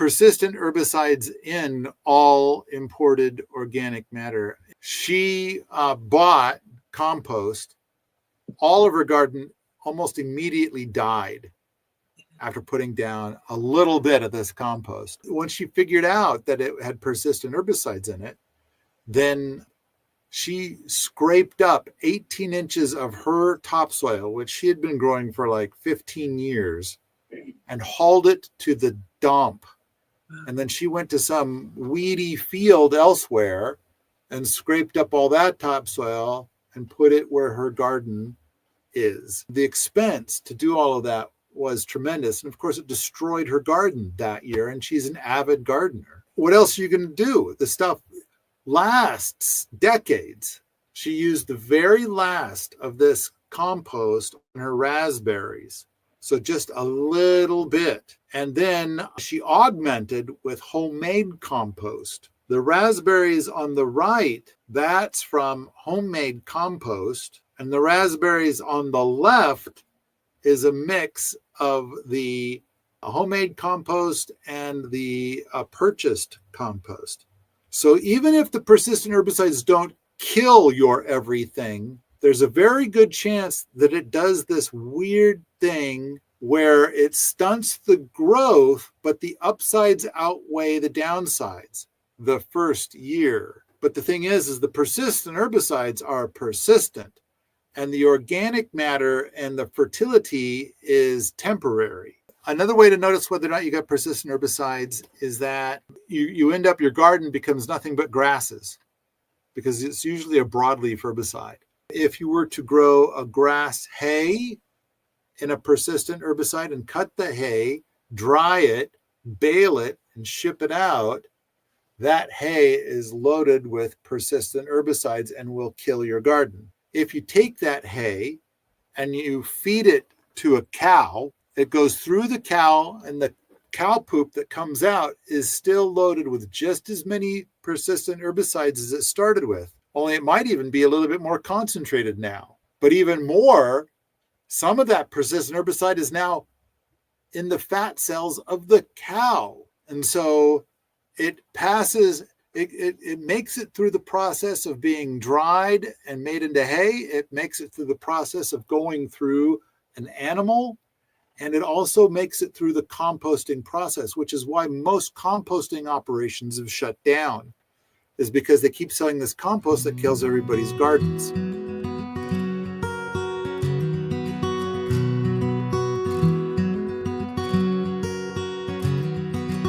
persistent herbicides in all imported organic matter. She bought compost. All of her garden almost immediately died after putting down a little bit of this compost. When she figured out that it had persistent herbicides in it, then she scraped up 18 inches of her topsoil, which she had been growing for like 15 years, and hauled it to the dump. And then she went to some weedy field elsewhere and scraped up all that topsoil and put it where her garden is. The expense to do all of that was tremendous. And of course, it destroyed her garden that year. And she's an avid gardener. What else are you going to do? The stuff lasts decades. She used the very last of this compost on her raspberries. So just a little bit. And then she augmented with homemade compost. The raspberries on the right, that's from homemade compost. And the raspberries on the left is a mix of the homemade compost and the purchased compost. So even if the persistent herbicides don't kill your everything, there's a very good chance that it does this weird thing where it stunts the growth, but the upsides outweigh the downsides the first year. But the thing is the persistent herbicides are persistent, and the organic matter and the fertility is temporary. Another way to notice whether or not you got persistent herbicides is that you end up, your garden becomes nothing but grasses, because it's usually a broadleaf herbicide. If you were to grow a grass hay in a persistent herbicide and cut the hay, dry it, bale it, and ship it out, that hay is loaded with persistent herbicides and will kill your garden. If you take that hay and you feed it to a cow, it goes through the cow, and the cow poop that comes out is still loaded with just as many persistent herbicides as it started with. Only it might even be a little bit more concentrated now. But even more, some of that persistent herbicide is now in the fat cells of the cow. And so it passes, it makes it through the process of being dried and made into hay. It makes it through the process of going through an animal. And it also makes it through the composting process, which is why most composting operations have shut down, is because they keep selling this compost that kills everybody's gardens.